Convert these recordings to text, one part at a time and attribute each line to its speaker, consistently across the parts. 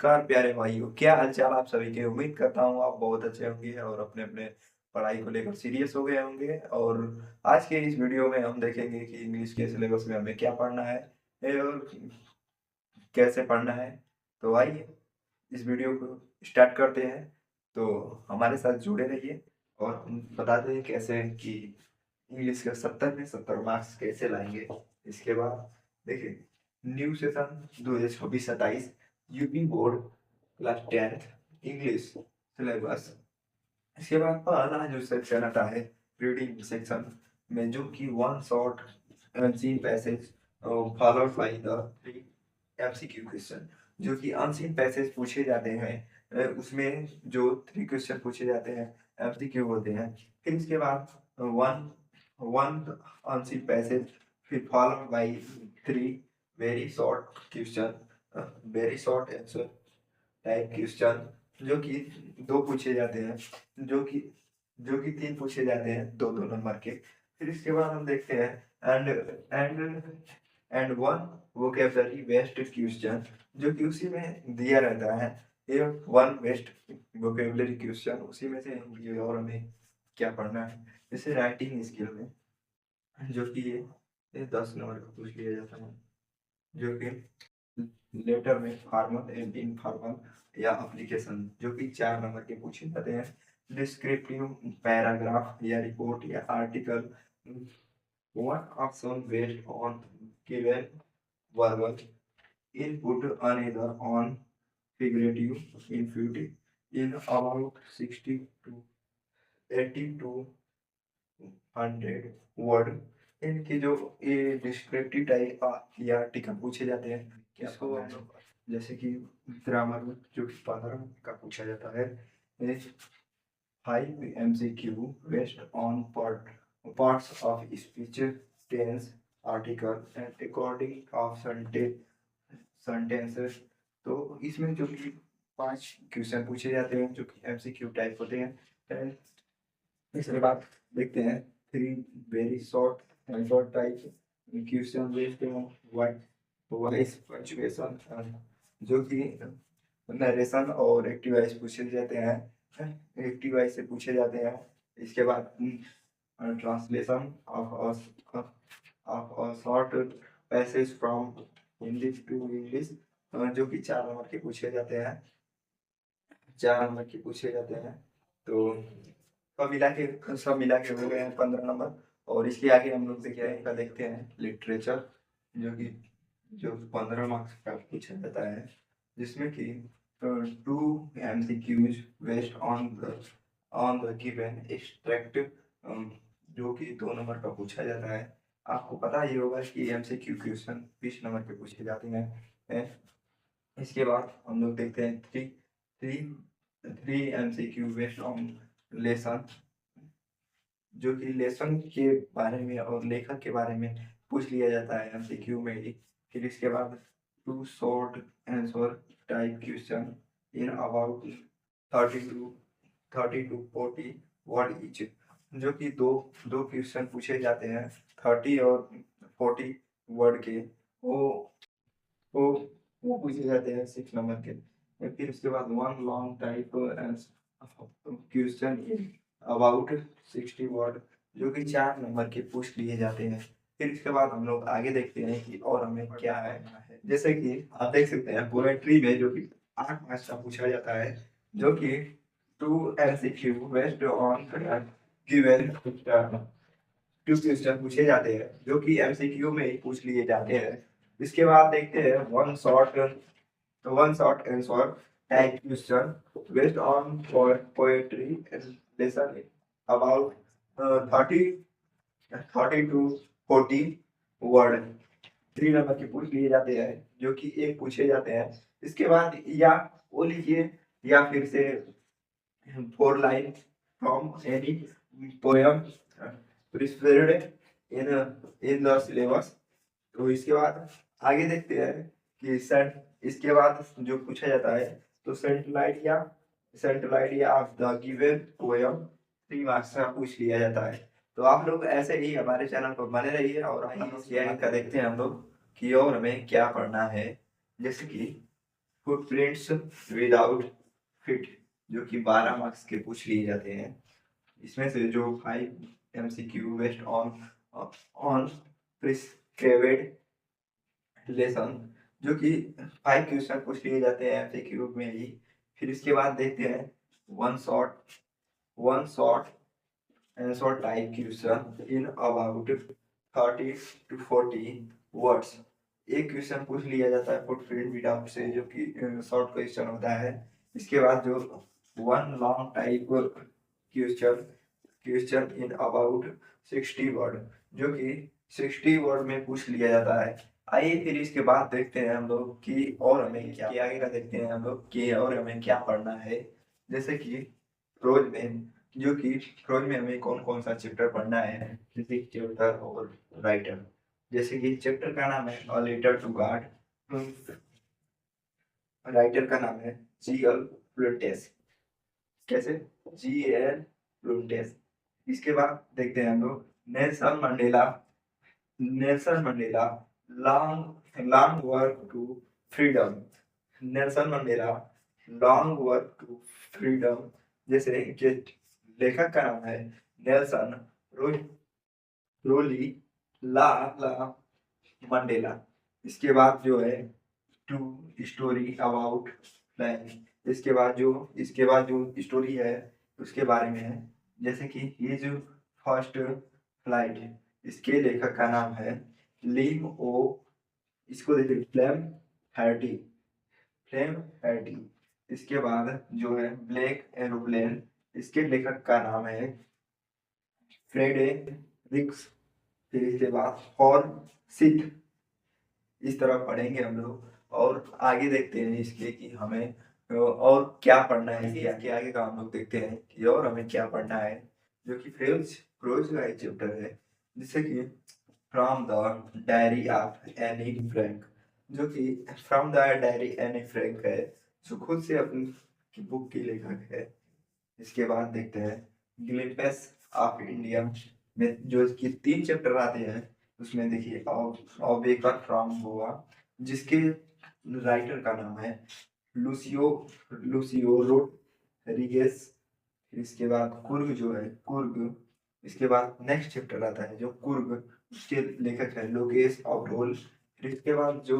Speaker 1: नमस्कार प्यारे भाइयों, क्या हालचाल आप सभी के। उम्मीद करता हूँ आप बहुत अच्छे होंगे और अपने अपने पढ़ाई को लेकर सीरियस हो गए होंगे। और आज के इस वीडियो में हम देखेंगे कि इंग्लिश के सिलेबस में हमें क्या पढ़ना है और कैसे पढ़ना है। तो आइए इस वीडियो को स्टार्ट करते हैं। तो हमारे साथ जुड़े रहिए और हम बताते हैं कैसे कि इंग्लिश के 70 में 70 मार्क्स कैसे लाएंगे। इसके बाद देखिए, new session 2026-27 UP board class 10th English syllabus. इसके बाद पहला जो सेक्शन आता है रीडिंग सेक्शन में, जो कि one short unseen passage followed by the three MCQ question, जो कि अनसीन पैसेज पूछे जाते हैं। उसमें जो 3 क्वेश्चन पूछे जाते हैं एमसीक्यू होते हैं। फिर इसके बाद वन वन अनसीन पैसेज, फिर followed by 3 very short question, very short answer type question, जो कि 2 पूछे जाते हैं, जो कि 3 पूछे जाते हैं 2-2 नंबर के। फिर इसके बाद हम देखते हैं and and one vocabulary based question, जो कि उसी में दिया रहता है। ये वन बेस्ट वोकेबलरी क्वेश्चन उसी में से ये, और हमें क्या पढ़ना है। जैसे राइटिंग स्किल में, जो कि ये 10 नंबर का पूछ लिया जाता है, जो कि लेटर में फॉर्मल एंड इनफॉर्मल या एप्लीकेशन, जो कि 4 नंबर के पूछे जाते हैं। डिस्क्रिप्टिव पैराग्राफ या रिपोर्ट या article, one option based on given verbal input, another on figurative input in about 60 to 80 to 100 word. इनके जो ये डिस्क्रिप्टिव टाइप या आर्टिकल पूछे जाते हैं, इसको हम लोग जैसे कि ग्रामर में जो कि 15 का पूछा जाता है। 5 MCQ based on parts of speech, tense, article and according of sentences। तो इसमें जो कि 5 क्वेश्चन पूछे जाते हैं, जो कि एमसीक्यू टाइप होते हैं। इसके बाद देखते हैं 3 वेरी शॉर्ट टाइप क्वेश्चन देखते हैं। वॉइस पंचुएशन, जो कि नरेशन और एक्टिव वॉइस पूछे जाते हैं, एक्टिव वॉइस से पूछे जाते हैं। इसके बाद translation of a short passage from Hindi to English, जो कि 4 नंबर के पूछे जाते हैं, 4 नंबर के पूछे जाते हैं। तो सब मिला के हो गए हैं 15 नंबर। और इसके आगे हम लोग देखते हैं लिटरेचर, जो कि 15 मार्क्स का पूछा जाता है, जिसमें कि 2 MCQs based on the given extract, जो कि 2 नंबर का पूछा जाता है। आपको पता ही होगा कि MCQ क्वेश्चन 20 नंबर के पूछे जाते हैं। इसके बाद हम लोग देखते हैं three MCQ based on lesson, जो कि लेसन के बारे में और लेखक के बारे में पूछ लिया जाता है एमसीक्यू में ही। फिर इसके बाद 2 short answer type question in about 30 to 40 word each, जो कि दो दो क्वेश्चन पूछे जाते हैं 30 और 40 वर्ड के। वो वो वो पूछे जाते हैं 6 नंबर के। फिर उसके बाद one long type question in about 60 word, जो कि 4 नंबर के पूछ लिए जाते हैं। फिर इसके बाद हम लोग आगे देखते हैं कि और हमें क्या है। जैसे कि आप देख सकते हैं पोएट्री में, जो कि 8 मार्क्स का पूछा जाता है, जो कि 2 MCQ based on given 2 question पूछे जाते हैं, जो कि एमसीक्यू में ही पूछ लिए जाते हैं। इसके बाद देखते हैं one short answer type question based on poetry lesson about 30 to 40 word, 3 number के पूछ लिए जाते हैं, जो कि एक पूछे जाते हैं। इसके बाद या वो लीजिए, या फिर से 4 line from any poem prescribed in the syllabus. तो इसके बाद आगे देखते हैं कि सेंट इसके बाद जो पूछा जाता है, तो central idea of the given poem 3 marks का पूछ लिया जाता है। तो आप लोग ऐसे ही हमारे चैनल पर बने रहिए और का देखते हैं हम लोग कि और हमें क्या पढ़ना है। जैसे कि फुटप्रिंट्स विदाउट फिट, जो कि 12 मार्क्स के पूछ लिए जाते हैं। इसमें से जो 5 MCQ based on on prescribed lesson, जो कि 5 क्वेश्चन पूछ लिए जाते हैं MCQ में ही। फिर इसके बाद देखते हैं one shot answer type question in about 30 to 40 words. एक क्वेश्चन पूछ लिया जाता है फुटप्रिंट विदाउट से, जो कि शॉर्ट क्वेश्चन होता है। इसके बाद जो one long type question question in about 60 word, जो कि 60 वर्ड में पूछ लिया जाता है। आइए फिर इसके बाद देखते हैं हम लोग कि और हमें क्या आगे का देखते हैं हम लोग कि और हमें क्या पढ़ना है। जैसे कि प्रोज में, जो कि प्रोज में हमें कौन कौन सा चैप्टर पढ़ना है, जैसे चैप्टर और राइटर। जैसे कि चैप्टर का नाम है a letter to God, writer का नाम है G.L. प्लूटेस। कैसे? G.L. प्लूटेस। इसके बाद देखते हैं हम लोग Nelson Mandela long long walk to freedom. Nelson Mandela long walk to freedom. जैसे कि लेखक का नाम है नेल्सन रो, रोली ला ला मंडेला। इसके बाद जो है टू स्टोरी अबाउट फ्लाइंग। इसके बाद जो स्टोरी है उसके बारे में है। जैसे कि ये जो फर्स्ट फ्लाइट, इसके लेखक का नाम है लिम ओ, इसको देखिए फ्लेम हैर्टी। इसके बाद जो है ब्लैक एरोप्लेन, इसके लेखक का नाम है फ्रेडे रिक्स। फिर इसके बाद फॉर सिथ। इस तरह पढ़ेंगे हम लोग। और आगे देखते हैं इसके कि हमें और क्या पढ़ना है। इसके आगे का हम लोग देखते हैं कि और हमें क्या पढ़ना है, जो कि प्रोज प्रोज का एक चैप्टर है। जैसे कि from the diary of Anne Frank, जो कि from the diary Anne Frank है, जो खुद से अपनी की बुक की लेखक है। इसके बाद देखते हैं ग्लिम्पस ऑफ इंडिया में, जो इसके 3 चैप्टर आते हैं। उसमें देखिए अवेकर फ्रॉम गोवा, जिसके राइटर का नाम है लुसियो लुसियो रोड्रिगेज। फिर इसके बाद कुर्ग जो है कुर्ग। इसके बाद नेक्स्ट चैप्टर आता है जो कुर्ग, उसके लेखक है लोकेश अब्रोल। फिर इसके बाद जो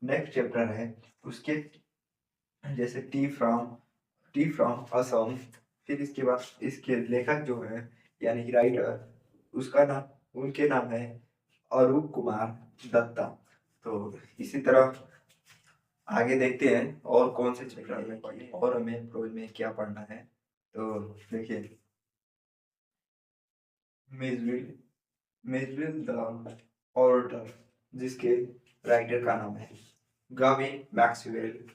Speaker 1: नेक्स्ट चैप्टर है उसके जैसे टी फ्रॉम असम। फिर इसके बाद इसके लेखक जो है यानी कि राइटर, उसका नाम उनके नाम है अरूप कुमार दत्ता। तो इसी तरह आगे देखते हैं और कौन से चैप्टर में पढ़ने और हमें प्रोज में क्या पढ़ना है। तो देखिए मेजविल मेजविल द ऑर्डर, जिसके राइटर का नाम है गाविन मैक्सवेल।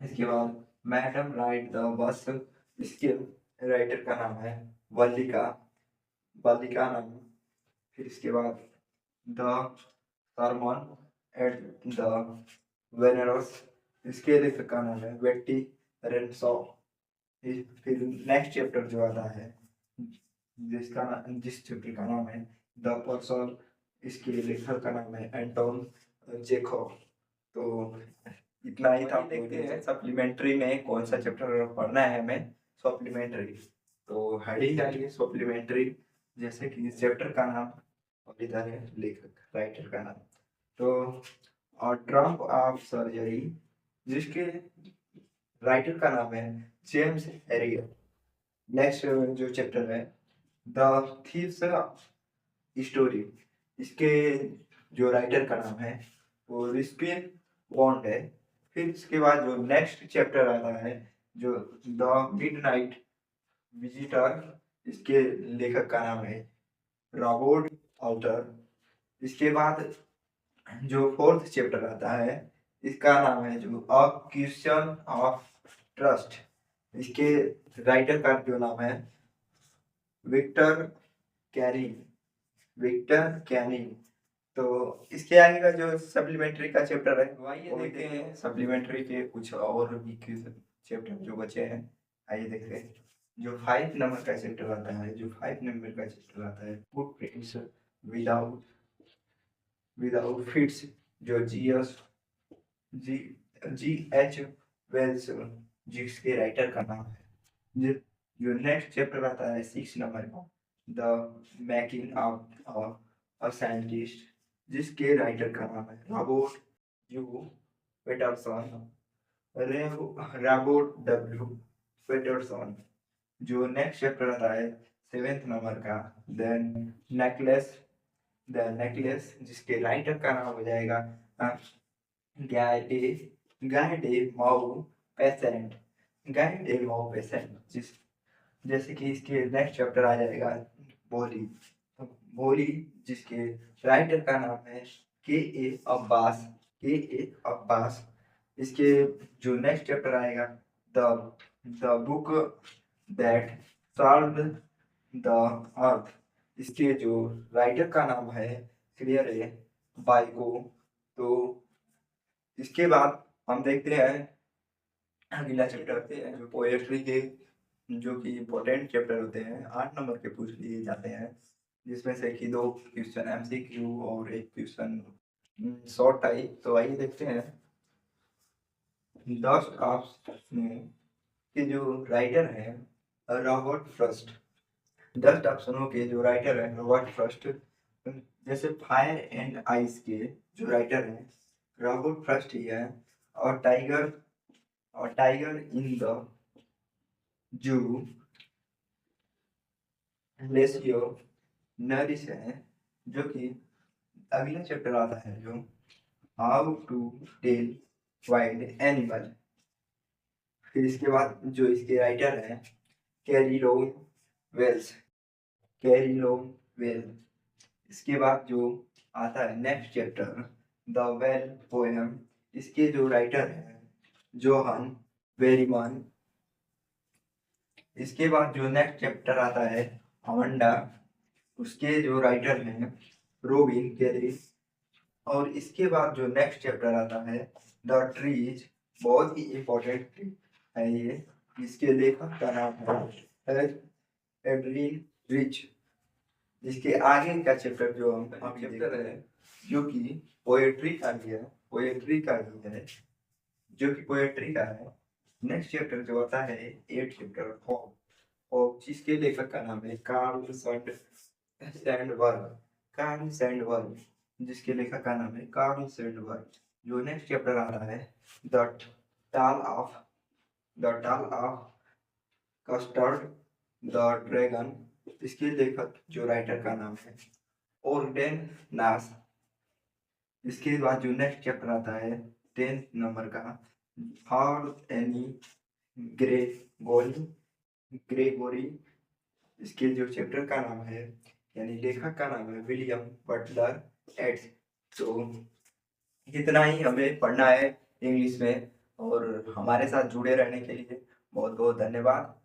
Speaker 1: इसके बाद मैडम राइड द बस, इसके राइटर का नाम है वल्लिका वल्लिका नाम। फिर इसके बाद द सरमन एट द वेनरस, इसके लेखक का नाम है वेट्टी रेनसो। फिर नेक्स्ट चैप्टर जो आता है जिस चैप्टर का नाम है द पर्सन, इसके लेखक का नाम है एंटोन चेखव। तो इतना ही था। देखते हैं सप्लीमेंट्री में कौन सा चैप्टर पढ़ना है हमें। सप्लीमेंट्री तो हेडिंग डालिए सप्लीमेंट्री, जैसे कि इस चैप्टर का नाम और इधर है लेखक राइटर का नाम। तो और ट्रम्प ऑफ सर्जरी, जिसके राइटर का नाम है जेम्स एरियर। नेक्स्ट जो चैप्टर है द थीव्स स्टोरी, इसके जो राइटर का नाम है वो रिस्पिन बॉन्ड है। फिर इसके बाद जो नेक्स्ट चैप्टर आता है जो द मिडनाइट विजिटर, इसके लेखक का नाम है रॉबर्ट आउटर। इसके बाद जो फोर्थ चैप्टर आता है इसका नाम है जो अ क्वेश्चन ऑफ ट्रस्ट, इसके राइटर का जो नाम है विक्टर कैरी विक्टर कैनी। तो इसके आगे का जो सप्लीमेंट्री का चैप्टर है वो आइए देखते हैं। सप्लीमेंट्री के कुछ और भी चैप्टर जो बचे हैं, आइए देखते हैं। जो 5 नंबर का चैप्टर आता है फुटप्रिंट्स विदाउट विदाउट फिट्स, जो जीएस जी जी एच वेल्स, जिसके राइटर का नाम है। जो जो नेक्स्ट चैप्टर आता है 6 नंबर का, the making of a scientist, जिसके राइटर का नाम है Robert you Peterson, Robert W Peterson. जो नेक्स्ट चैप्टर आता है 7 नंबर का, देन नेकलेस, द नेकलेस, जिसके राइटर का नाम हो जाएगा गाइडे गाइडे माउ पेसेंट, गाइडे माउ पेसेंट। जैसे कि इसके नेक्स्ट चैप्टर आ जाएगा बोली, बोली, जिसके राइटर का नाम है के ए अब्बास, के ए अब्बास। इसके जो नेक्स्ट चैप्टर आएगा, the the book that solved the earth, इसके जो राइटर का नाम है क्लियर है बाइको। तो इसके बाद हम देखते हैं अगला चैप्टर होते हैं जो पोएट्री के, जो कि इम्पोर्टेंट चैप्टर होते हैं, 8 नंबर के पूछ लिए जाते हैं, जिसमें से कि 2 क्वेश्चन एमसीक्यू और एक क्वेश्चन शॉर्ट टाइप। तो आइए देखते हैं। डस्ट ऑफ स्नो के जो राइटर हैं Robert Frost, dust of snow के जो राइटर हैं रॉबर्ट फ्रॉस्ट। जैसे फायर एंड आइस के जो राइटर हैं रॉबर्ट फ्रॉस्ट ही है। और tiger in the zoo लेसियो nourish है, जो कि अगला चैप्टर आता है जो how to tell wild animal. फिर इसके बाद जो इसके राइटर हैं कैरीलोन वेल्स, कैरीलोन वेल। इसके बाद जो आता है next chapter the well poem, इसके जो राइटर हैं जोहान वेरीमान। इसके बाद जो नेक्स्ट चैप्टर आता है अमंडा, उसके जो राइटर हैं रोबिन कैरी। और इसके बाद जो नेक्स्ट चैप्टर आता है द ट्रीज, बहुत ही इम्पोर्टेंट है ये, इसके लेखक का नाम है एडलिन रिच। इसके आगे का चैप्टर जो हम चैप्टर है जो कि पोएट्री का भी है, पोएट्री का भी है, जो कि पोएट्री का है। नेक्स्ट चैप्टर जो आता है 8 चैप्टर होप, होप, जिसके लेखक का नाम है कार्ल सैंडबर्ग, कार्ल सैंडबर्ग, जिसके लेखक का नाम है कार्ल सैंडबर्ग। जो नेक्स्ट चैप्टर आ रहा है द टाल ऑफ कस्टर्ड द ड्रैगन, इसके लेखक जो राइटर का नाम है ओर्डेन नास। इसके बाद जो नेक्स्ट चैप्टर आता है 10 नंबर का फॉर एनी ग्रेगोरी, ग्रेगोरी, इसके जो चैप्टर का नाम है यानी लेखक का नाम है विलियम बटलर एड्स। तो इतना ही हमें पढ़ना है इंग्लिश में, और हमारे साथ जुड़े रहने के लिए बहुत बहुत धन्यवाद।